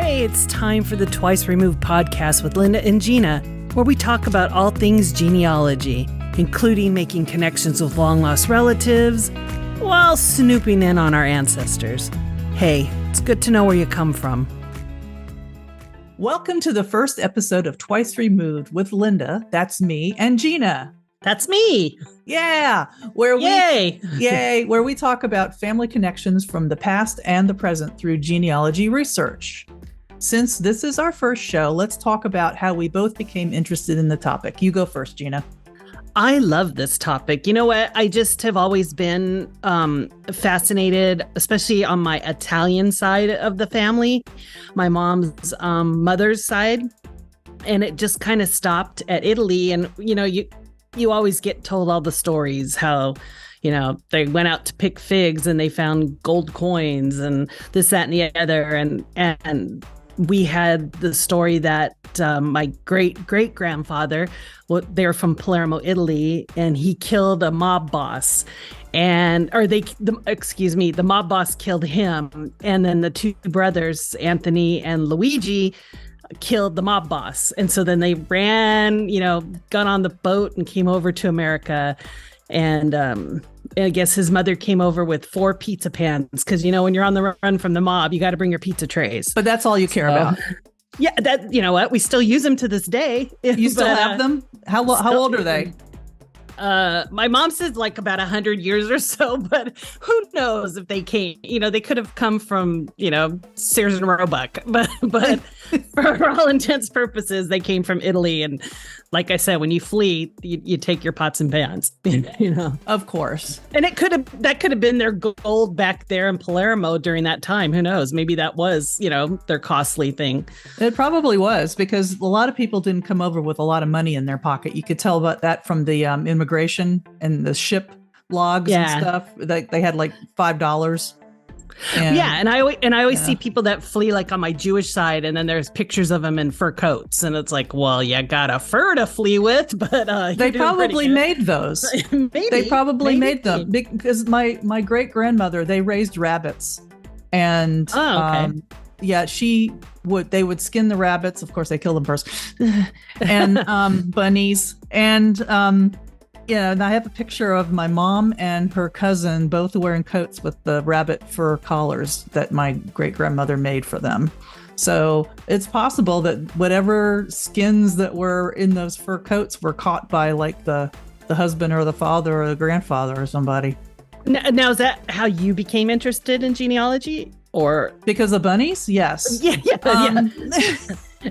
Hey, it's time for the Twice Removed podcast with Linda and Gina, where we talk about all things genealogy, including making connections with long-lost relatives while snooping in on our ancestors. Hey, it's good to know where you come from. Welcome to the first episode of Twice Removed with Linda, that's me, and Gina. That's me. Yeah, where we talk about family connections from the past and the present through genealogy research. Since this is our first show, let's talk about how we both became interested in the topic. You go first, Gina. I love this topic. You know what? I just have always been fascinated, especially on my Italian side of the family, my mom's mother's side. And it just kind of stopped at Italy. And, you always get told all the stories how, they went out to pick figs and they found gold coins and this, that, and the other. And we had the story that my great-great-grandfather, they're from Palermo, Italy, and he killed a mob boss. The mob boss killed him. And then the two brothers, Anthony and Luigi, killed the mob boss. And so then they ran, got on the boat and came over to America. And I guess his mother came over with 4 pizza pans because, when you're on the run from the mob, you got to bring your pizza trays. But that's all you care about. Yeah, that, you know what? We still use them to this day. You still have them? How old are they? My mom says like about 100 years or so, but who knows if they came, they could have come from, Sears and Roebuck, but for all intents purposes, they came from Italy. And like I said, when you flee, you take your pots and pans, Of course. And that could have been their gold back there in Palermo during that time. Who knows? Maybe that was, their costly thing. It probably was, because a lot of people didn't come over with a lot of money in their pocket. You could tell about that from the immigration and the ship logs and stuff. They had like $5. And I always see people that flee like on my Jewish side, and then there's pictures of them in fur coats, and it's like, well, you got a fur to flee with, but they probably made those. They probably made them because my great grandmother, they raised rabbits, and they would skin the rabbits. Of course, they kill them first, and bunnies, and and I have a picture of my mom and her cousin both wearing coats with the rabbit fur collars that my great-grandmother made for them. So it's possible that whatever skins that were in those fur coats were caught by like the husband or the father or the grandfather or somebody. Now, is that how you became interested in genealogy? Or because of bunnies? Yes. Yeah.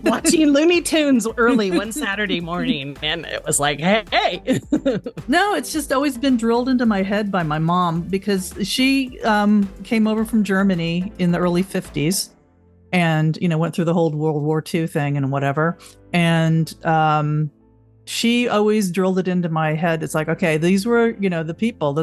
Watching Looney Tunes early one Saturday morning, and it was like, hey. No, it's just always been drilled into my head by my mom, because she came over from Germany in the early 50s and, went through the whole World War II thing and whatever. And she always drilled it into my head. It's like, okay, these were, the people.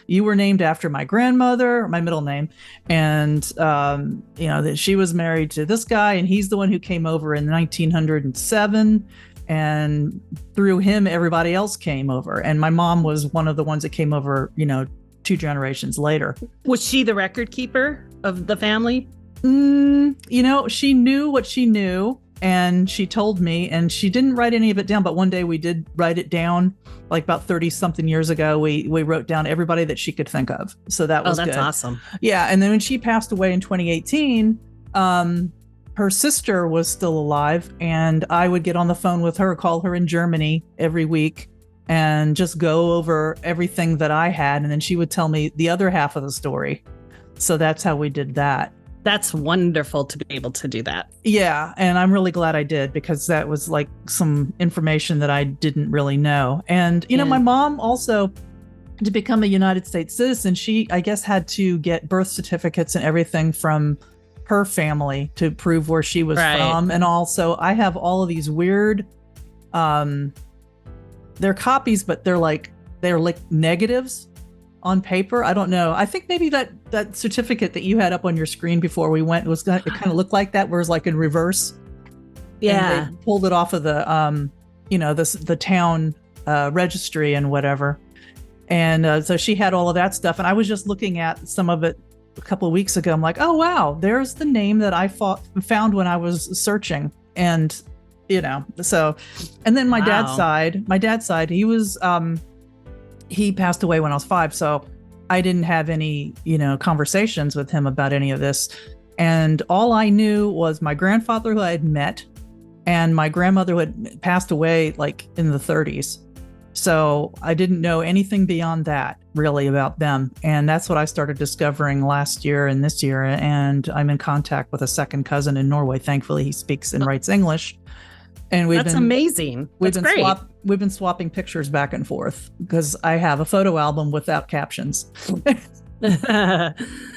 You were named after my grandmother, my middle name. And, that she was married to this guy, and he's the one who came over in 1907. And through him, everybody else came over. And my mom was one of the ones that came over, 2 generations later. Was she the record keeper of the family? She knew what she knew. And she told me, and she didn't write any of it down, but one day we did write it down, like about 30 something years ago. We wrote down everybody that she could think of. So that was good. That's awesome. Yeah. And then when she passed away in 2018, her sister was still alive, and I would get on the phone with her, call her in Germany every week, and just go over everything that I had. And then she would tell me the other half of the story. So that's how we did that. That's wonderful to be able to do that. Yeah. And I'm really glad I did, because that was like some information that I didn't really know. And, my mom also, to become a United States citizen, she, I guess, had to get birth certificates and everything from her family to prove where she was from. And also I have all of these weird, they're copies, but they're like negatives on paper. I don't know. I think maybe that certificate that you had up on your screen before we went it kind of looked like that, where it's like in reverse. Yeah. And they pulled it off of the the town registry and whatever. And so she had all of that stuff, and I was just looking at some of it a couple of weeks ago. I'm like, oh wow, there's the name that I found when I was searching. And so, and then my dad's side, he was he passed away when I was 5, so I didn't have any conversations with him about any of this. And all I knew was my grandfather, who I had met, and my grandmother, who had passed away like in the 30s. So I didn't know anything beyond that really about them. And that's what I started discovering last year and this year. And I'm in contact with a second cousin in Norway. Thankfully, he speaks and writes English. And that's amazing. That's great. We've been swapping pictures back and forth because I have a photo album without captions.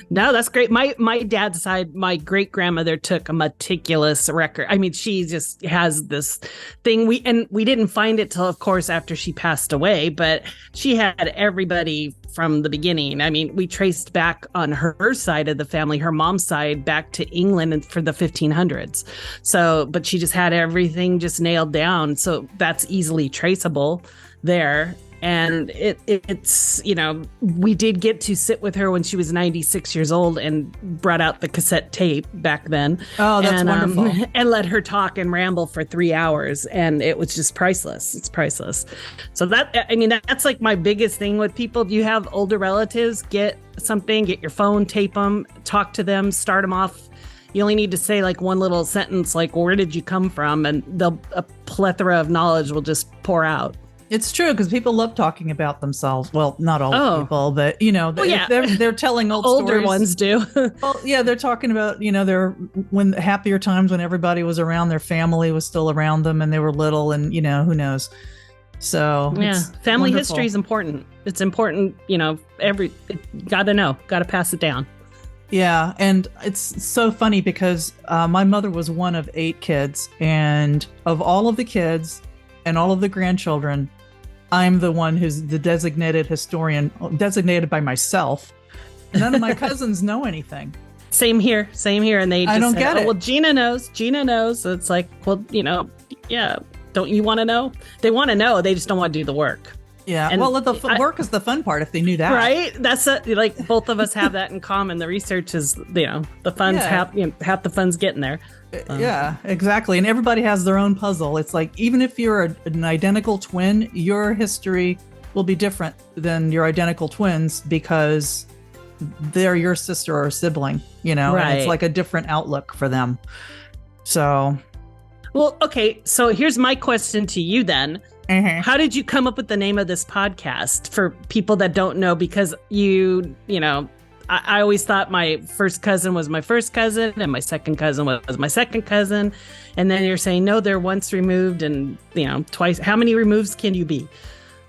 No, that's great. My dad's side, my great grandmother took a meticulous record. I mean, she just has this thing. We didn't find it till, of course, after she passed away, but she had everybody from the beginning. I mean, we traced back on her side of the family, her mom's side, back to England for the 1500s. So, but she just had everything just nailed down. So that's easily traceable there. And it's, we did get to sit with her when she was 96 years old and brought out the cassette tape back then. Oh, that's wonderful. And let her talk and ramble for 3 hours. And it was just priceless. It's priceless. So that's like my biggest thing with people. Do you have older relatives? Get your phone, tape them, talk to them, start them off. You only need to say like one little sentence, like, where did you come from? And a plethora of knowledge will just pour out. It's true, because people love talking about themselves. Well, not all people, but they're telling old older stories. Ones do. Well, yeah, they're talking about when happier times when everybody was around, their family was still around them, and they were little, and who knows. So yeah, family history is important. It's important. Got to pass it down. Yeah, and it's so funny because my mother was one of 8 kids, and of all of the kids and all of the grandchildren, I'm the one who's the designated historian, designated by myself. None of my cousins know anything. Same here. And they just I don't get it. Well, Gina knows. So it's like, well, yeah. Don't you want to know? They want to know. They just don't want to do the work. Yeah. And the work is the fun part if they knew that. Right. That's like both of us have that in common. The research is, the fun's half the fun's getting there. Yeah, exactly. And everybody has their own puzzle. It's like, even if you're an identical twin, your history will be different than your identical twins because they're your sister or sibling, Right. And it's like a different outlook for them. So. Well, okay. So here's my question to you then. Mm-hmm. How did you come up with the name of this podcast for people that don't know? Because I always thought my first cousin was my first cousin and my second cousin was my second cousin. And then you're saying, no, they're once removed and, twice. How many removes can you be?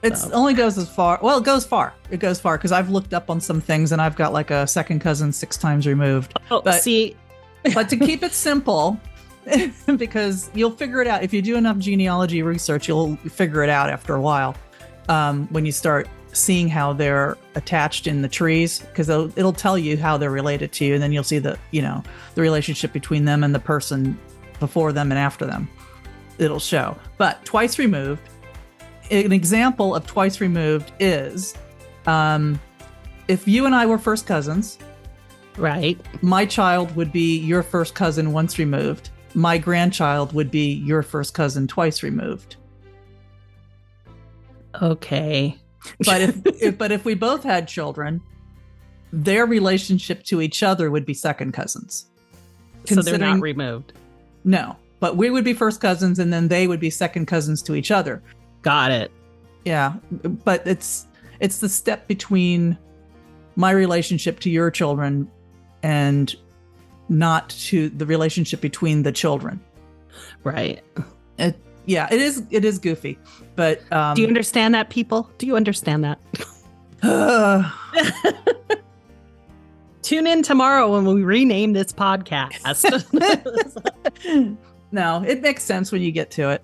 It only goes as far. Well, it goes far. It goes far because I've looked up on some things and I've got like a second cousin 6 times removed. Oh, but to keep it simple, because you'll figure it out. If you do enough genealogy research, you'll figure it out after a while when you start seeing how they're attached in the trees, because it'll tell you how they're related to you, and then you'll see the relationship between them and the person before them and after them. It'll show. But twice removed, an example of twice removed is if you and I were first cousins, right? My child would be your first cousin once removed. My grandchild would be your first cousin twice removed. Okay. But if we both had children, their relationship to each other would be second cousins. So they're not removed? No, but we would be first cousins and then they would be second cousins to each other. Got it. Yeah, but it's the step between my relationship to your children and not to the relationship between the children. Right. Yeah, it is goofy, but do you understand that, people? Do you understand that? Tune in tomorrow when we rename this podcast. No, it makes sense when you get to it.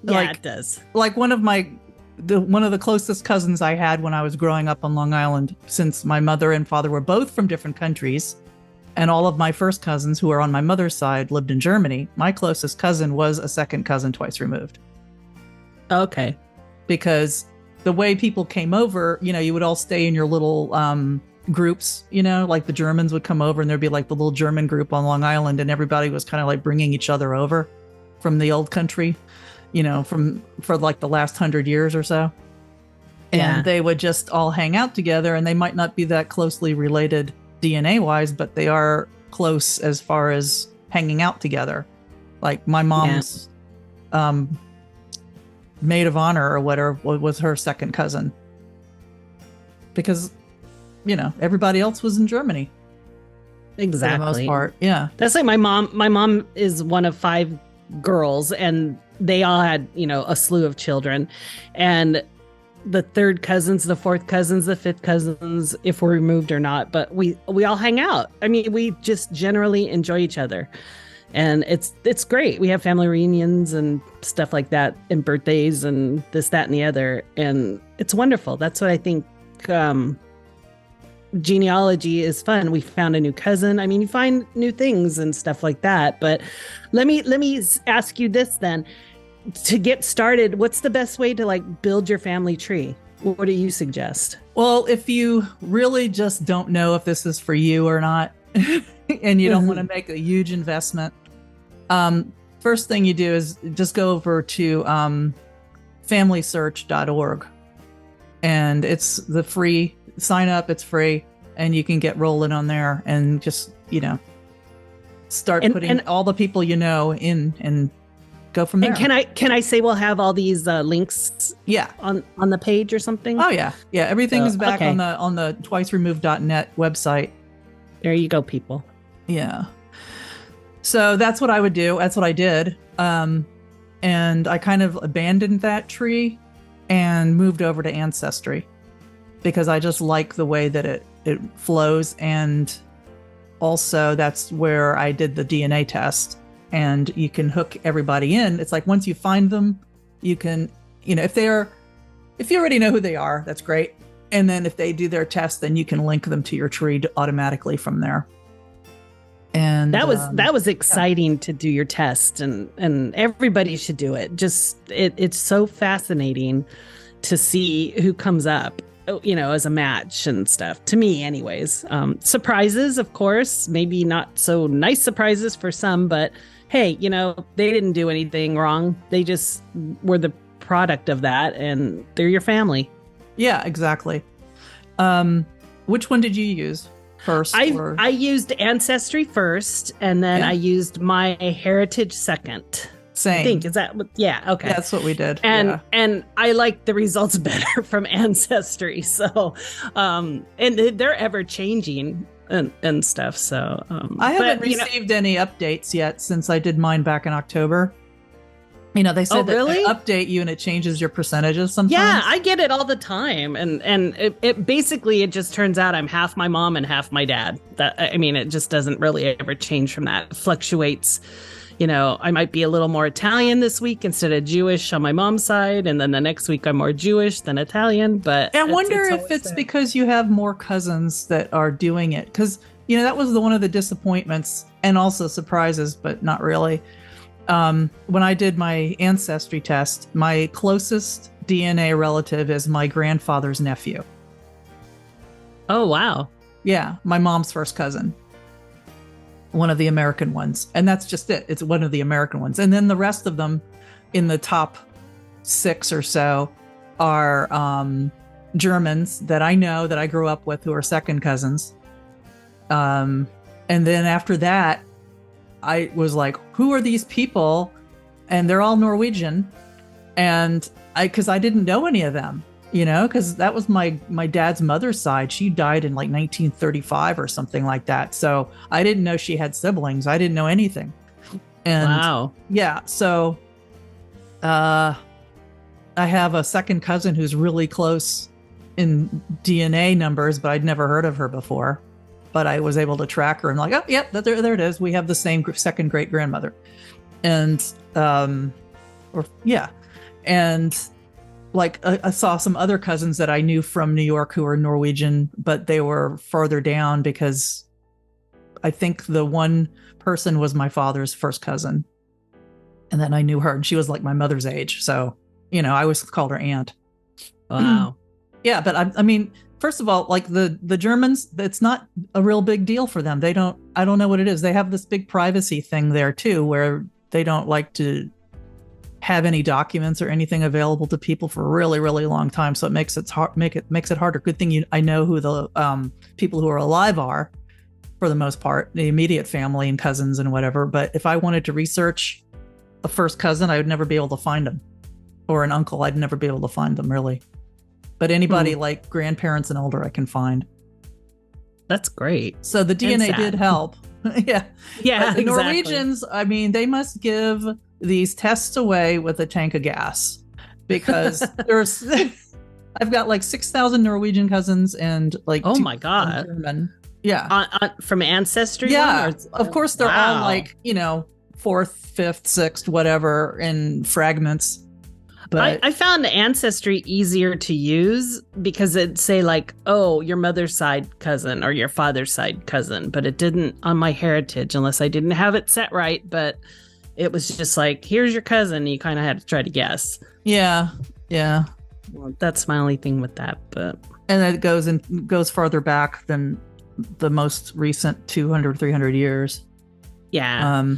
Yeah, it does. Like one of the closest cousins I had when I was growing up on Long Island, since my mother and father were both from different countries, and all of my first cousins who are on my mother's side lived in Germany, my closest cousin was a second cousin twice removed. Okay. Because the way people came over, you would all stay in your little groups, like the Germans would come over and there'd be like the little German group on Long Island, and everybody was kind of like bringing each other over from the old country, for like the last 100 years or so. And they would just all hang out together, and they might not be that closely related DNA wise, but they are close as far as hanging out together. Like my mom's maid of honor or whatever was her second cousin, because everybody else was in Germany. Exactly. For the most part. Yeah. That's like my mom. My mom is one of 5 girls, and they all had, a slew of children. And the third cousins, the fourth cousins, the fifth cousins, if we're removed or not, but we all hang out. I mean, we just generally enjoy each other. And it's great. We have family reunions and stuff like that, and birthdays and this, that, and the other. And it's wonderful. That's what I think genealogy is fun. We found a new cousin. I mean, you find new things and stuff like that. But let me ask you this then. To get started, what's the best way to like build your family tree? What do you suggest? Well, if you really just don't know if this is for you or not, and you don't want to make a huge investment, first thing you do is just go over to familysearch.org, and it's the free sign up. It's free, and you can get rolling on there and just start putting all the people in and go from there. And can I say we'll have all these links on the page or something? Oh yeah. Everything is back on the twiceremoved.net website. There you go, people. Yeah. So that's what I would do. That's what I did. And I kind of abandoned that tree and moved over to Ancestry, because I just like the way that it flows. And also that's where I did the DNA test. And you can hook everybody in. It's like once you find them, you can, if you already know who they are, that's great. And then if they do their test, then you can link them to your tree automatically from there. And that was exciting to do your test, and everybody should do it. Just it's so fascinating to see who comes up, as a match and stuff, to me anyways. Surprises, of course, maybe not so nice surprises for some, but hey, they didn't do anything wrong. They just were the product of that, and they're your family. Yeah, exactly. Which one did you use first? I used Ancestry first, and then I used My Heritage second. Same. I think, is that what? Yeah, okay. That's what we did. And I like the results better from Ancestry. So, and they're ever changing and stuff. So I haven't received any updates yet since I did mine back in October. They said that they update you and it changes your percentages sometimes. Yeah, I get it all the time. And it basically, it just turns out I'm half my mom and half my dad. It just doesn't really ever change from that. It fluctuates. I might be a little more Italian this week instead of Jewish on my mom's side. And then the next week I'm more Jewish than Italian. But I wonder if it's because you have more cousins that are doing it. Because, that was one of the disappointments and also surprises, but not really. When I did my Ancestry test, my closest DNA relative is my grandfather's nephew. Oh, wow. Yeah, my mom's first cousin. One of the American ones. And that's just it. It's one of the American ones. And then the rest of them in the top 6 or so are Germans that I know, that I grew up with, who are second cousins. And then after that, I was like, who are these people? And they're all Norwegian. And because I didn't know any of them, because that was my dad's mother's side. She died in like 1935 or something like that. So I didn't know she had siblings. I didn't know anything. And wow. Yeah. So I have a second cousin who's really close in DNA numbers, but I'd never heard of her before. But I was able to track her and like, oh, yep, there it is. We have the same second great grandmother. And, And like I saw some other cousins that I knew from New York who were Norwegian, but they were further down because I think the one person was my father's first cousin. And then I knew her and she was like my mother's age. So, I always called her aunt. Wow. Yeah. But first of all, like the Germans, it's not a real big deal for them. I don't know what it is. They have this big privacy thing there too, where they don't like to have any documents or anything available to people for a really, really long time. So it makes it harder. Good thing I know who the people who are alive are, for the most part, the immediate family and cousins and whatever. But if I wanted to research a first cousin, I would never be able to find them, or an uncle, I'd never be able to find them really. But anybody like grandparents and older, I can find. That's great. So the DNA did help. Yeah. Yeah. The Norwegians, I mean, they must give these tests away with a tank of gas, because I've got like 6,000 Norwegian cousins and like, oh my God. German. Yeah. From Ancestry? Yeah. Of course, they're all like, fourth, fifth, sixth, whatever, in fragments. But I found Ancestry easier to use because it'd say like, oh, your mother's side cousin or your father's side cousin, but it didn't on my Heritage unless I didn't have it set right. But it was just like, here's your cousin. You kind of had to try to guess. Yeah. Yeah. Well, that's my only thing with that. But and it goes farther back than the most recent 200, 300 years. Yeah.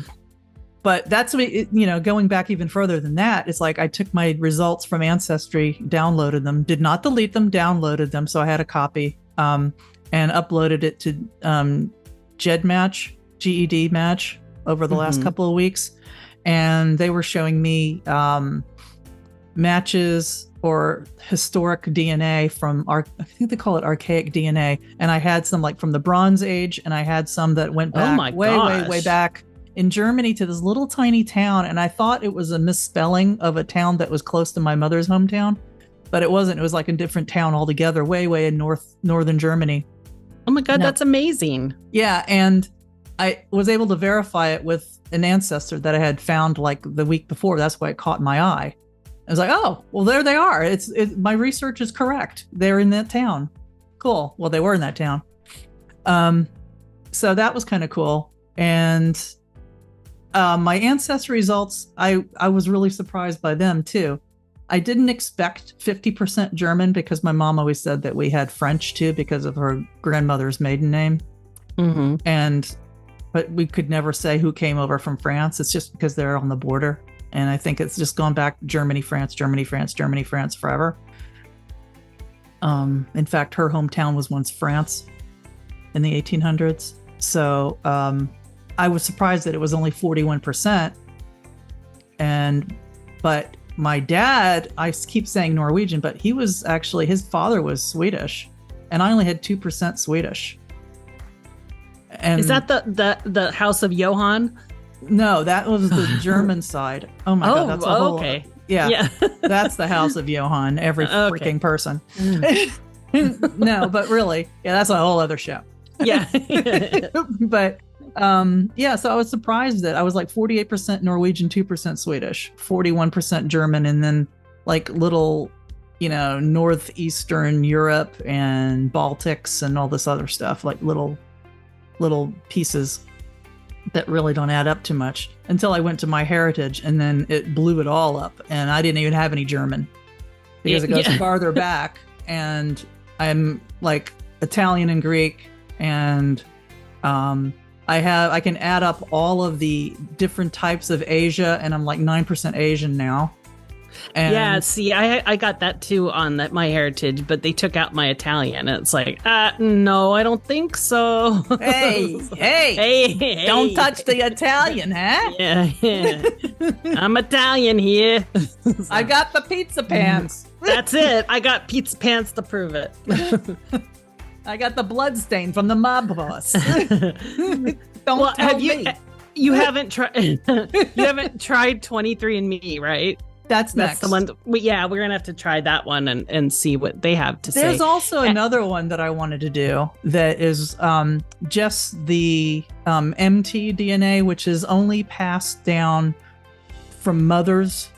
But that's going back even further than that. It's like I took my results from Ancestry, downloaded them, did not delete them, downloaded them. So I had a copy, and uploaded it to GED Match over the last couple of weeks. And they were showing me matches or historic DNA from I think they call it archaic DNA. And I had some like from the Bronze Age, and I had some that went back way back in Germany to this little tiny town. And I thought it was a misspelling of a town that was close to my mother's hometown, but it wasn't. It was like a different town altogether, way in northern Germany. Oh my God, that's amazing. Yeah. And I was able to verify it with an ancestor that I had found like the week before. That's why it caught my eye. I was like, oh, well, there they are. My research is correct. They're in that town. Cool. Well, they were in that town. So that was kind of cool. And my ancestry results, I was really surprised by them too. I didn't expect 50% German because my mom always said that we had French too because of her grandmother's maiden name. But we could never say who came over from France. It's just because they're on the border. And I think it's just gone back Germany, France, Germany, France, Germany, France forever. In fact, her hometown was once France in the 1800s. So I was surprised that it was only 41%. But my dad, I keep saying Norwegian, but he was actually, his father was Swedish, and I only had 2% Swedish. And is that the House of Johann? No, that was the German side. Oh my God, that's a whole. Okay. Yeah. That's the House of Johann. Every freaking person. No, but really, that's a whole other show. Yeah. But so I was surprised that I was like 48% Norwegian, 2% Swedish, 41% German, and then like little, northeastern Europe and Baltics and all this other stuff, like little pieces that really don't add up too much until I went to my Heritage, and then it blew it all up, and I didn't even have any German because it goes farther back, and I'm like Italian and Greek, and I can add up all of the different types of Asia, and I'm like 9% Asian now. And yeah, see, I got that too on my Heritage, but they took out my Italian. It's like, no, I don't think so. Hey, don't touch the Italian, huh? Yeah. I'm Italian here. I got the pizza pants. That's it. I got pizza pants to prove it. I got the blood stain from the mob boss. Don't tell me. You haven't tried. You haven't tried 23andMe, right? That's next. The one. We're gonna have to try that one and see what they have to say. There's also another one that I wanted to do that is just the mtDNA, which is only passed down from mothers.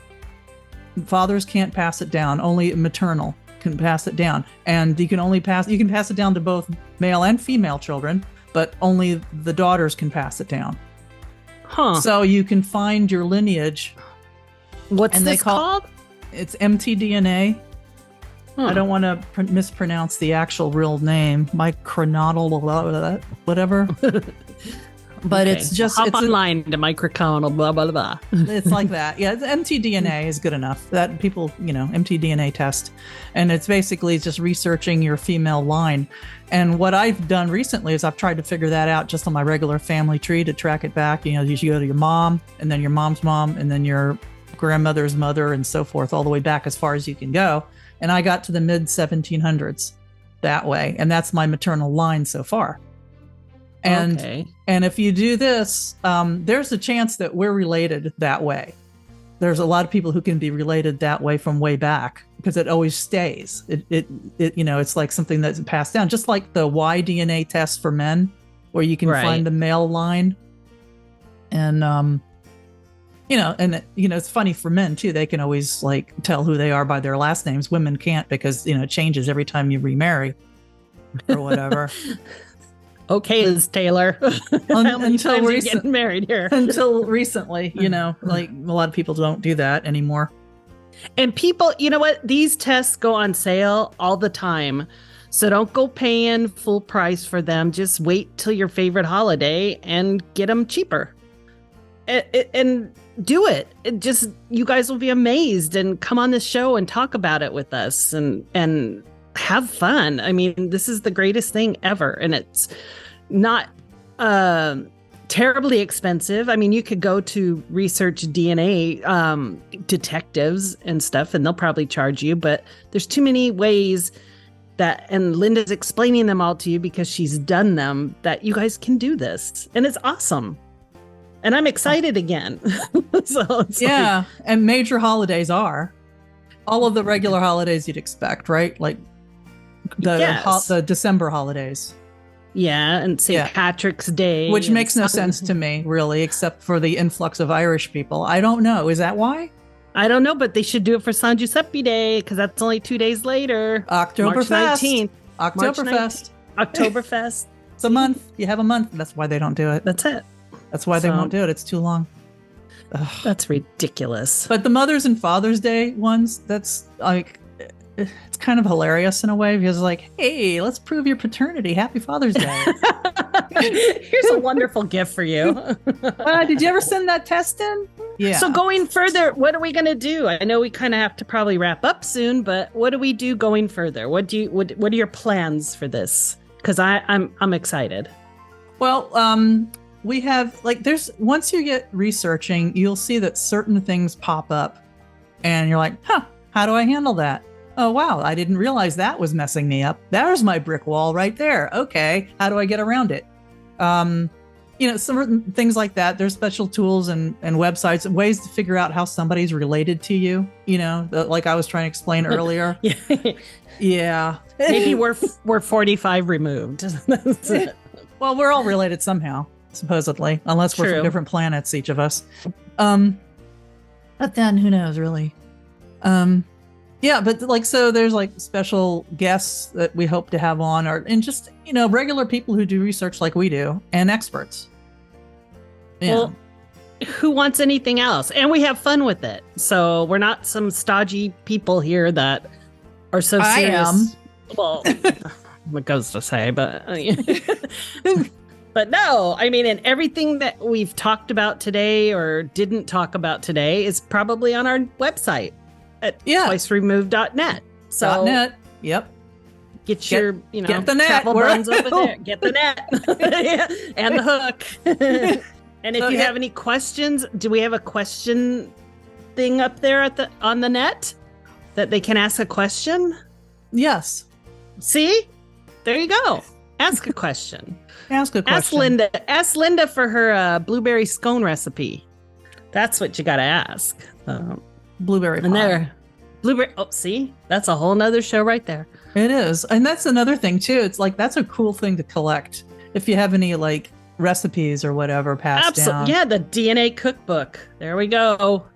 Fathers can't pass it down. Only maternal can pass it down, and you can pass it down to both male and female children, but only the daughters can pass it down. Huh. So you can find your lineage. What's this called? It's mtDNA. I don't want to mispronounce the actual real name, micronodal, whatever. But Okay. it's just hop online to microconal, blah blah blah. It's like that. Yeah, mtDNA is good enough. That people, mtDNA test, and it's basically just researching your female line. And what I've done recently is I've tried to figure that out just on my regular family tree to track it back. You go to your mom, and then your mom's mom, and then your grandmother's mother, and so forth, all the way back as far as you can go. And I got to the mid 1700s that way, and that's my maternal line so far. And and if you do this, there's a chance that we're related that way. There's a lot of people who can be related that way from way back because it always stays. It's like something that's passed down, just like the Y-DNA test for men, where you can find the male line. And it's funny for men too. They can always like tell who they are by their last names. Women can't because it changes every time you remarry or whatever. Okay, Liz Taylor. How many times are you getting married here? Until recently, like a lot of people don't do that anymore. And people, you know what? These tests go on sale all the time. So don't go paying full price for them. Just wait till your favorite holiday and get them cheaper. And do it. You guys will be amazed, and come on this show and talk about it with us and have fun. I mean, this is the greatest thing ever, and it's not terribly expensive. I mean, you could go to research DNA detectives and stuff, and they'll probably charge you, but there's too many ways and Linda's explaining them all to you because she's done them, that you guys can do this, and it's awesome. And I'm excited again. And major holidays are all of the regular holidays you'd expect, right? Like the December holidays. Yeah, and St. Patrick's Day. Which makes no sense to me, really, except for the influx of Irish people. I don't know. Is that why? I don't know, but they should do it for San Giuseppe Day, because that's only 2 days later. Oktoberfest. March 19th. Oktoberfest. Oktoberfest. It's a month. You have a month. That's why they don't do it. That's it. That's why they won't do it. It's too long. Ugh. That's ridiculous. But the Mother's and Father's Day ones, that's like, it's kind of hilarious in a way, because like, hey, let's prove your paternity. Happy Father's Day. Here's a wonderful gift for you. Did you ever send that test in? Yeah. So going further, what are we going to do? I know we kind of have to probably wrap up soon, but what do we do going further? What are your plans for this? Because I'm excited. Well, we have once you get researching, you'll see that certain things pop up and you're like, how do I handle that? Oh, wow, I didn't realize that was messing me up. There's my brick wall right there. Okay, how do I get around it? Some things like that. There's special tools and websites and ways to figure out how somebody's related to you, like I was trying to explain earlier. Yeah. Maybe we're 45 removed. That's it. Well, we're all related somehow, supposedly, unless we're from different planets, each of us. But then who knows, really? But so there's like special guests that we hope to have on, and just, regular people who do research like we do, and experts. Yeah. Well, who wants anything else? And we have fun with it. So we're not some stodgy people here that are so serious. I am. Well, what goes to say, but but no, I mean, and everything that we've talked about today or didn't talk about today is probably on our website at twiceremoved.net. So .net. Yep. Get your, get the net. travel buns over there. Get the net. And the hook. And if you have any questions, do we have a question thing up there on the net that they can ask a question? Yes. See? There you go. Ask a question. Ask a question. Ask Linda for her blueberry scone recipe. That's what you got to ask. Blueberry pie. And there. Blueberry. Oh, see? That's a whole nother show right there. It is. And that's another thing, too. It's like, that's a cool thing to collect. If you have any, like, recipes or whatever passed down. Yeah, the DNA cookbook. There we go.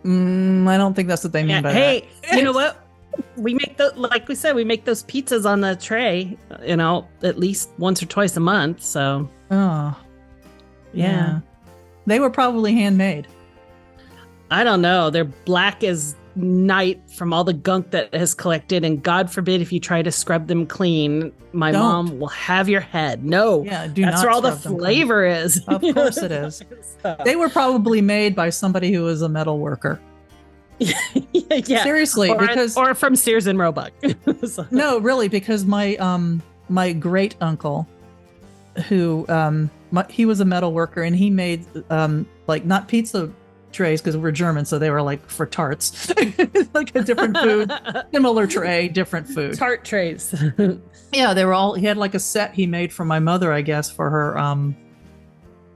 I don't think that's what they mean by that. Hey, you know what? We make like we said, we make those pizzas on the tray, at least once or twice a month. So, yeah. They were probably handmade. I don't know. They're black as night from all the gunk that has collected. And God forbid if you try to scrub them clean, my mom will have your head. No. Yeah, that's where all the flavor is. Of course it is. They were probably made by somebody who was a metal worker. Yeah. Seriously, or from Sears and Roebuck. No, really, because my great uncle, who he was a metal worker, and he made like not pizza trays because we're German, so they were like for tarts, like a different food, similar tray, different food. Tart trays. Yeah, they were all. He had like a set he made for my mother, I guess, for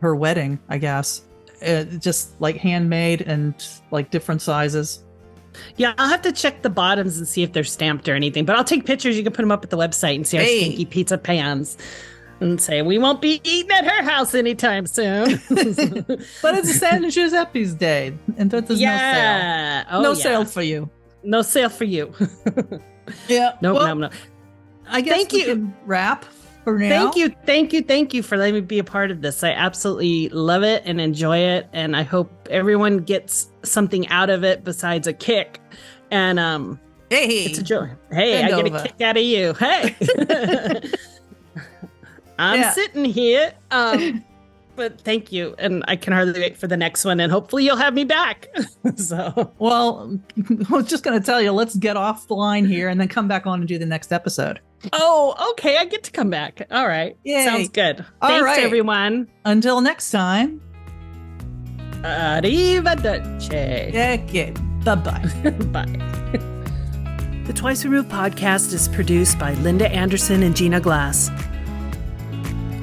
her wedding, I guess. Just like handmade and like different sizes. Yeah, I'll have to check the bottoms and see if they're stamped or anything. But I'll take pictures. You can put them up at the website and see our stinky pizza pans. And say, we won't be eating at her house anytime soon. But it's San Giuseppe's Day. And there's no sale. Oh, no sale for you. No sale for you. Yeah. No. I guess we can wrap for now. Thank you for letting me be a part of this. I absolutely love it and enjoy it. And I hope everyone gets something out of it besides a kick. And it's a joy. Hey, I get a kick out of you. Hey. I'm sitting here, but thank you. And I can hardly wait for the next one. And hopefully you'll have me back. Well, I was just going to tell you, let's get off the line here and then come back on and do the next episode. Oh, okay. I get to come back. All right. Yay. Sounds good. Thanks, everyone. Until next time. Arrivederci. Okay. Bye-bye. Bye. The Twice Removed podcast is produced by Linda Anderson and Gina Glass.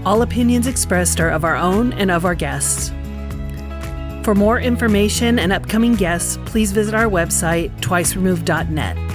All opinions expressed are of our own and of our guests. For more information and upcoming guests, please visit our website, twiceremoved.net.